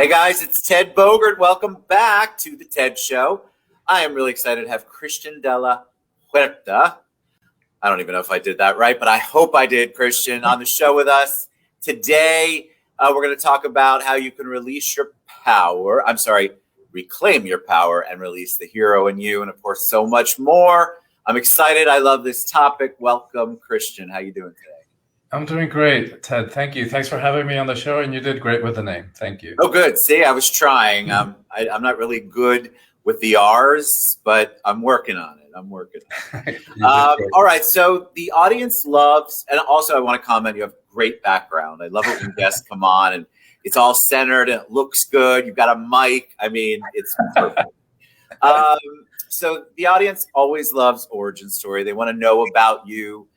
Hey guys, it's Ted Bogert. Welcome back to the TED Show. I am really excited to have Christian de la Huerta. I don't even know if I did that right, but I hope I did, Christian, on the show with us today. We're going to talk about how you can release your power. Reclaim your power and release the hero in you, and of course, so much more. I'm excited. I love this topic. Welcome, Christian. How you doing today? I'm doing great, Ted. Thank you. Thanks for having me on the show, and you did great with the name. Thank you. Oh, good. See, I was trying. I'm not really good with the R's, but I'm working on it. All right. So the audience loves, and also I want to comment, you have great background. I love it when guests come on and it's all centered and it looks good. You've got a mic. I mean, it's perfect. So the audience always loves origin story. They want to know about you.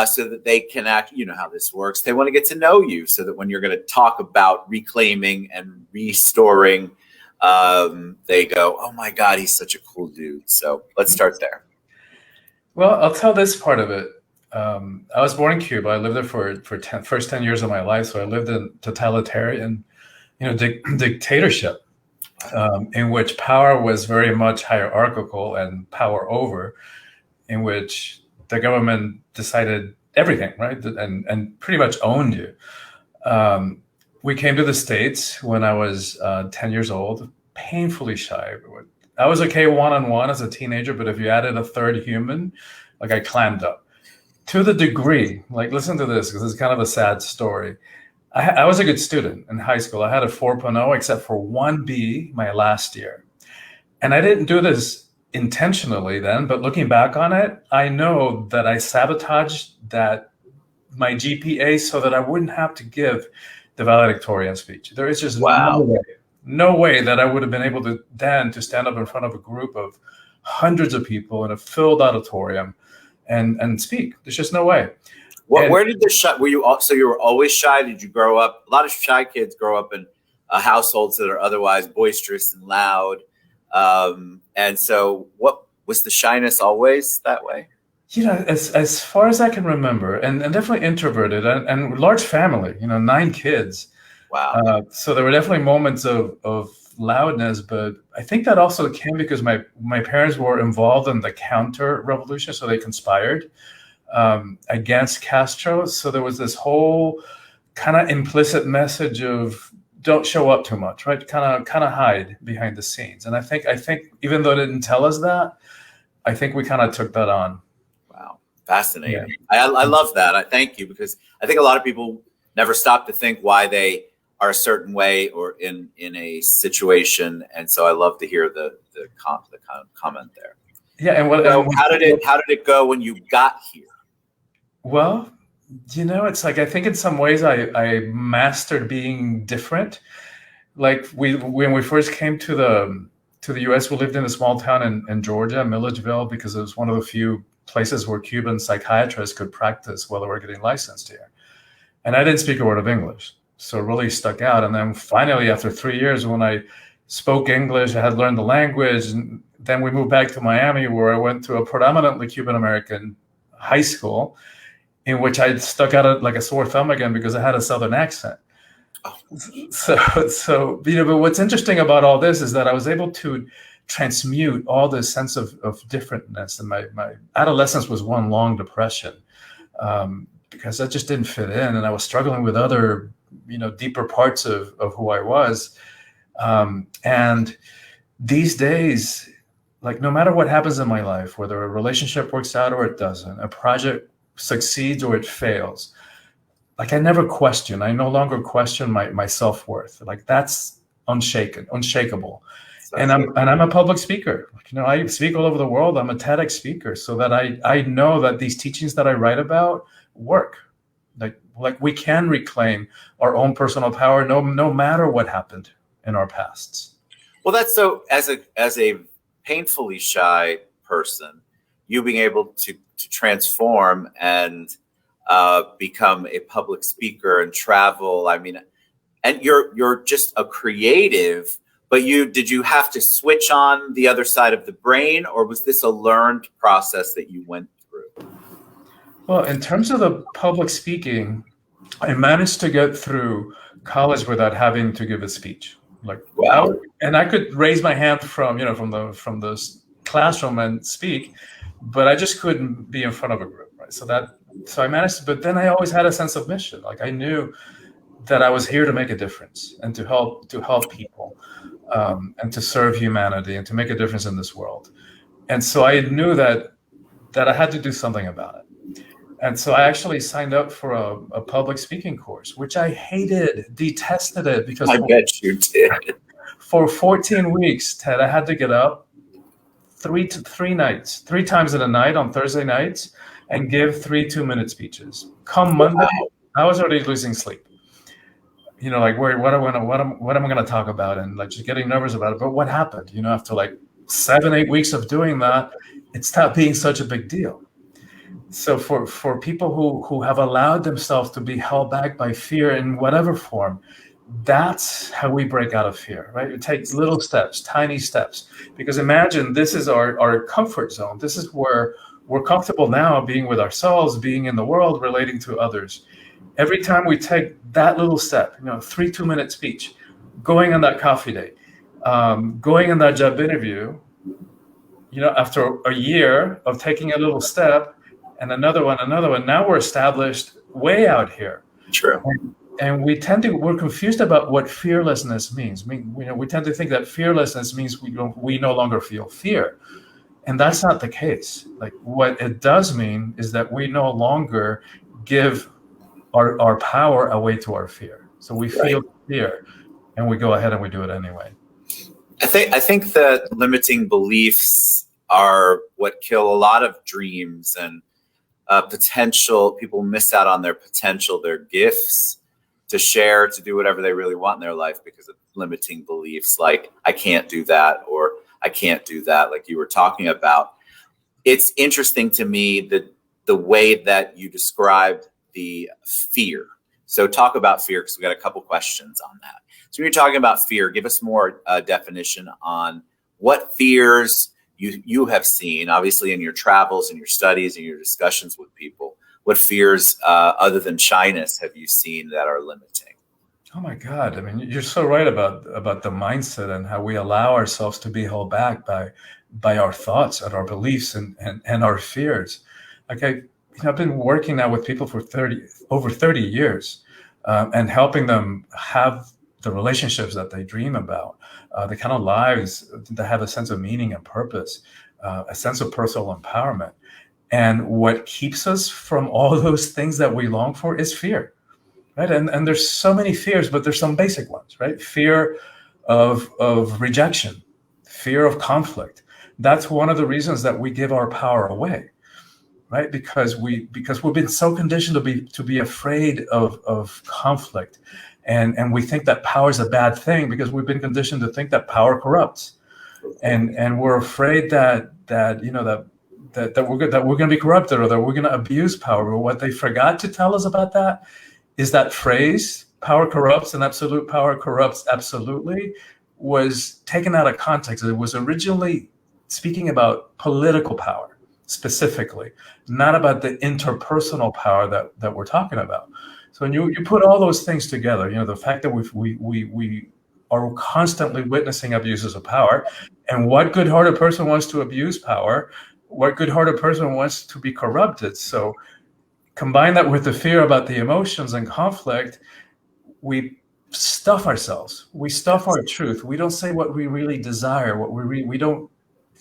So that they can you know how this works. They want to get to know you so that when you're going to talk about reclaiming and restoring, they go, oh my God, he's such a cool dude. So let's start there. Well, I'll tell this part of it. I was born in Cuba. I lived there for first 10 years of my life. So I lived in totalitarian, dictatorship, in which power was very much hierarchical and power over, in which the government decided everything, right? And pretty much owned you. We came to the States when I was 10 years old, painfully shy. I was okay one-on-one as a teenager, but if you added a third human, like I clammed up. To the degree, like listen to this, because it's kind of a sad story. I was a good student in high school. I had a 4.0 except for one B my last year. And I didn't do this intentionally then, but looking back on it, I know that I sabotaged my GPA so that I wouldn't have to give the valedictorian speech. There is just no way that I would have been able to stand up in front of a group of hundreds of people in a filled auditorium and speak. There's just no way. Where did so you were always shy? Did you grow up? A lot of shy kids grow up in households that are otherwise boisterous and loud. And so what was the shyness always that way? As far as I can remember, and definitely introverted and large family, 9 kids. Wow. So there were definitely moments of loudness, but I think that also came because my parents were involved in the counter revolution. So they conspired against Castro. So there was this whole kind of implicit message of don't show up too much, right? Kind of hide behind the scenes. And I think even though they didn't tell us that, I think we kind of took that on. Wow. Fascinating. Yeah. I love that. I thank you, because I think a lot of people never stop to think why they are a certain way or in a situation. And so I love to hear the comment there. Yeah. And how did it go when you got here? Well, it's like I think in some ways I mastered being different. Like when we first came to the U.S., we lived in a small town in Georgia, Milledgeville, because it was one of the few places where Cuban psychiatrists could practice while they were getting licensed here. And I didn't speak a word of English, so it really stuck out. And then finally, after 3 years, when I spoke English, I had learned the language, and then we moved back to Miami, where I went to a predominantly Cuban American high school, in which I stuck out like a sore thumb again because I had a Southern accent. Oh. So but what's interesting about all this is that I was able to transmute all this sense of differentness. And my adolescence was one long depression because I just didn't fit in. And I was struggling with other, deeper parts of who I was. And these days, like no matter what happens in my life, whether a relationship works out or it doesn't, a project succeeds or it fails, like I never question. I no longer question my self-worth. Like that's unshakable. And I'm a public speaker. I speak all over the world. I'm a TEDx speaker, so that I know that these teachings that I write about work. Like we can reclaim our own personal power no matter what happened in our pasts. Well, that's so as a painfully shy person, you being able to transform and become a public speaker and travel. I mean, and you're just a creative, but did you have to switch on the other side of the brain, or was this a learned process that you went through? Well, in terms of the public speaking, I managed to get through college without having to give a speech. Like, Wow. I could raise my hand from the classroom and speak, but I just couldn't be in front of a group, right? So I managed, but then I always had a sense of mission. Like I knew that I was here to make a difference and to help people, and to serve humanity and to make a difference in this world. And so I knew that I had to do something about it. And so I actually signed up for a public speaking course, which I hated, detested it, because I bet you did. for 14 weeks, Ted, I had to get up three times in a night on Thursday nights and give 3 2-minute speeches. Come Monday, I was already losing sleep. Like what am I going to talk about, and like just getting nervous about it. But what happened? After like 7-8 weeks of doing that, it stopped being such a big deal. So for people who have allowed themselves to be held back by fear in whatever form, that's how we break out of fear, right? It takes little steps, tiny steps. Because imagine this is our comfort zone. This is where we're comfortable now, being with ourselves, being in the world, relating to others. Every time we take that little step, 3 2-minute speech, going on that coffee date, going on that job interview, after a year of taking a little step and another one, now we're established way out here. True. And we're confused about what fearlessness means. We tend to think that fearlessness means we no longer feel fear. And that's not the case. Like what it does mean is that we no longer give our power away to our fear. So we feel fear and we go ahead and we do it anyway. I think that limiting beliefs are what kill a lot of dreams and potential. People miss out on their potential, their gifts to share, to do whatever they really want in their life because of limiting beliefs like I can't do that or I can't do that, like you were talking about. It's interesting to me that the way that you described the fear. So talk about fear, because we got a couple questions on that. So when you're talking about fear, give us more definition on what fears you have seen, obviously in your travels and your studies and your discussions with people. What fears other than shyness have you seen that are limiting? Oh my God. I mean, you're so right about the mindset and how we allow ourselves to be held back by our thoughts and our beliefs and our fears. Like I've been working now with people for over 30 years, and helping them have the relationships that they dream about, the kind of lives that have a sense of meaning and purpose, a sense of personal empowerment. And what keeps us from all those things that we long for is fear, right? And there's so many fears, but there's some basic ones, right? Fear of rejection, fear of conflict. That's one of the reasons that we give our power away, right? Because we've been so conditioned to be afraid of conflict, and we think that power is a bad thing because we've been conditioned to think that power corrupts, and we're afraid that we're going to be corrupted or that we're going to abuse power. But what they forgot to tell us about that is that phrase, power corrupts and absolute power corrupts absolutely, was taken out of context. It was originally speaking about political power specifically, not about the interpersonal power that we're talking about. So when you put all those things together, the fact that we are constantly witnessing abuses of power, and what good-hearted person wants to abuse power? What good-hearted person wants to be corrupted? So combine that with the fear about the emotions and conflict, we stuff ourselves. We stuff our truth. We don't say what we really desire. We don't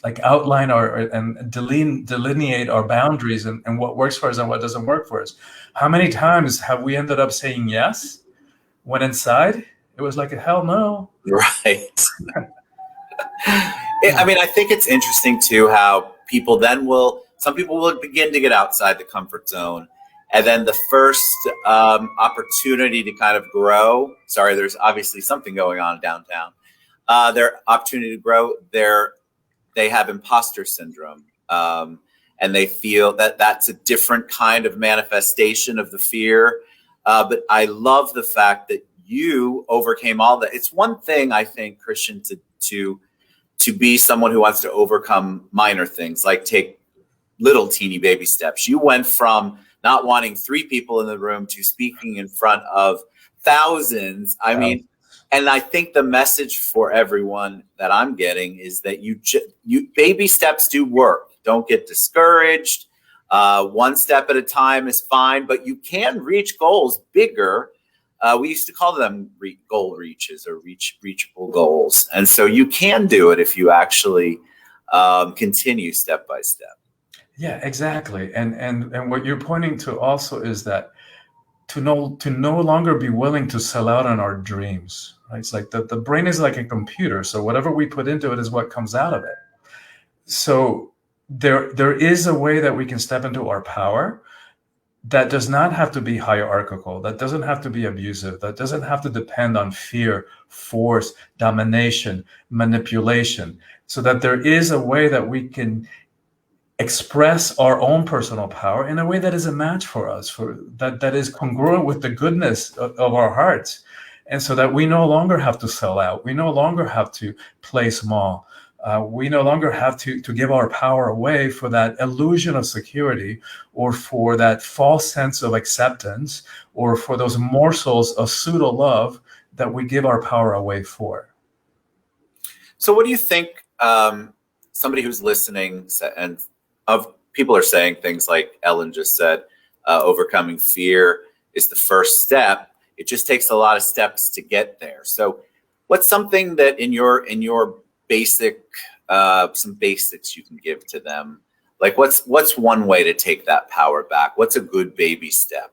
like outline and delineate our boundaries and what works for us and what doesn't work for us. How many times have we ended up saying yes when inside it was like a hell no? Right. I mean, I think it's interesting too how some people will begin to get outside the comfort zone, and then the first opportunity to kind of grow. Sorry, there's obviously something going on downtown. Their opportunity to grow, they have imposter syndrome, and they feel that that's a different kind of manifestation of the fear. But I love the fact that you overcame all that. It's one thing, I think, Christian, to be someone who wants to overcome minor things, like take little teeny baby steps. You went from not wanting 3 people in the room to speaking in front of thousands. I mean, And I think the message for everyone that I'm getting is that you baby steps do work. Don't get discouraged. One step at a time is fine, but you can reach goals bigger. We used to call them goal reaches or reachable goals. And so you can do it if you actually continue step by step. Yeah, exactly. And what you're pointing to also is that to no longer be willing to sell out on our dreams. Right? It's like the brain is like a computer. So whatever we put into it is what comes out of it. So there is a way that we can step into our power that does not have to be hierarchical, that doesn't have to be abusive, that doesn't have to depend on fear, force, domination, manipulation, so that there is a way that we can express our own personal power in a way that is a match for us, for that is congruent with the goodness of our hearts. And so that we no longer have to sell out. We no longer have to play small. We no longer have to give our power away for that illusion of security, or for that false sense of acceptance, or for those morsels of pseudo love that we give our power away for. So what do you think, somebody who's listening, and of people are saying things like Ellen just said, overcoming fear is the first step. It just takes a lot of steps to get there. So what's something that in your basic, some basics you can give to them? Like what's one way to take that power back? What's a good baby step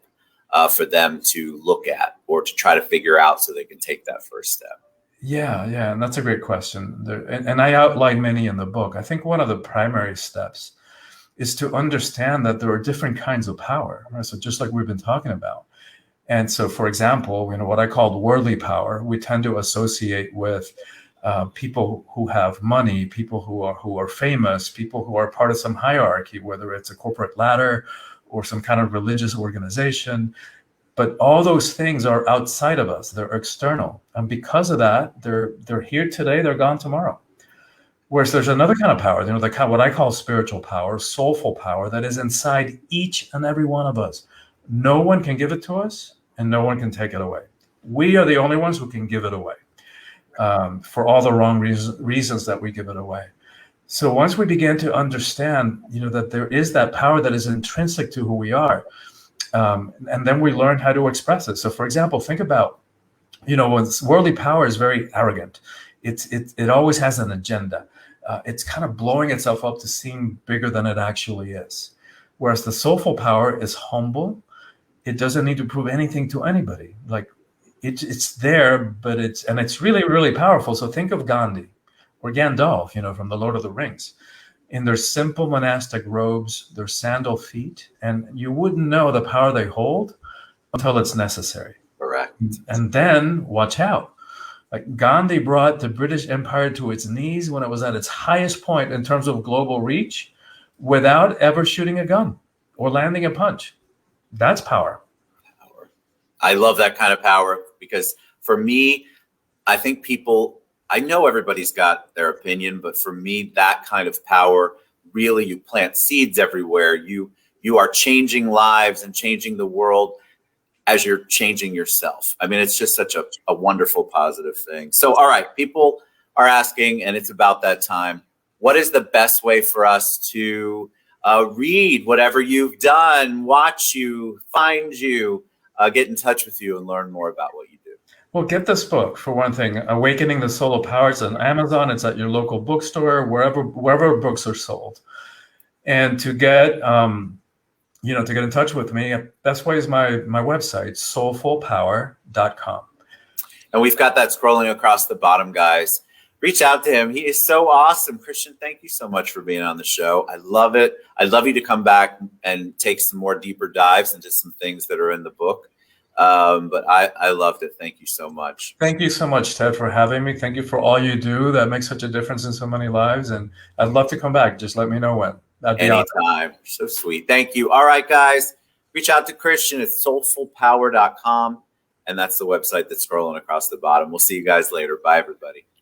for them to look at or to try to figure out so they can take that first step? Yeah, and that's a great question. And I outline many in the book. I think one of the primary steps is to understand that there are different kinds of power. Right? So just like we've been talking about. And so, for example, what I call worldly power, we tend to associate with people who have money, people who are famous, people who are part of some hierarchy, whether it's a corporate ladder or some kind of religious organization. But all those things are outside of us. They're external. And because of that, they're here today, they're gone tomorrow. Whereas there's another kind of power, what I call spiritual power, soulful power, that is inside each and every one of us. No one can give it to us, and no one can take it away. We are the only ones who can give it away, for all the wrong reasons that we give it away. So once we begin to understand, that there is that power that is intrinsic to who we are, and then we learn how to express it. So, for example, think about, when worldly power is very arrogant. It always has an agenda. It's kind of blowing itself up to seem bigger than it actually is. Whereas the soulful power is humble. It doesn't need to prove anything to anybody. Like it's there, but it's really, really powerful. So think of Gandhi or Gandalf, from the Lord of the Rings, in their simple monastic robes, their sandal feet, and you wouldn't know the power they hold until it's necessary. Correct. And then watch out. Like Gandhi brought the British Empire to its knees when it was at its highest point in terms of global reach, without ever shooting a gun or landing a punch. That's power. I love that kind of power, because for me, I think I know everybody's got their opinion, but for me, that kind of power, really, you plant seeds everywhere. You are changing lives and changing the world as you're changing yourself. I mean, it's just such a wonderful, positive thing. So, all right, people are asking, and it's about that time. What is the best way for us to read whatever you've done, watch you, find you, get in touch with you, and learn more about what you do? Well, get this book, for one thing. Awakening the Soul of Power. It's on Amazon. It's at your local bookstore, wherever books are sold. And to get to get in touch with me, best way is my website, soulfulpower.com. And we've got that scrolling across the bottom, guys. Reach out to him. He is so awesome. Christian, thank you so much for being on the show. I love it. I'd love you to come back and take some more deeper dives into some things that are in the book. But I loved it. Thank you so much. Thank you so much, Ted, for having me. Thank you for all you do. That makes such a difference in so many lives. And I'd love to come back. Just let me know when. That'd be anytime. Awesome. So sweet. Thank you. All right, guys. Reach out to Christian at soulfulpower.com. And that's the website that's scrolling across the bottom. We'll see you guys later. Bye, everybody.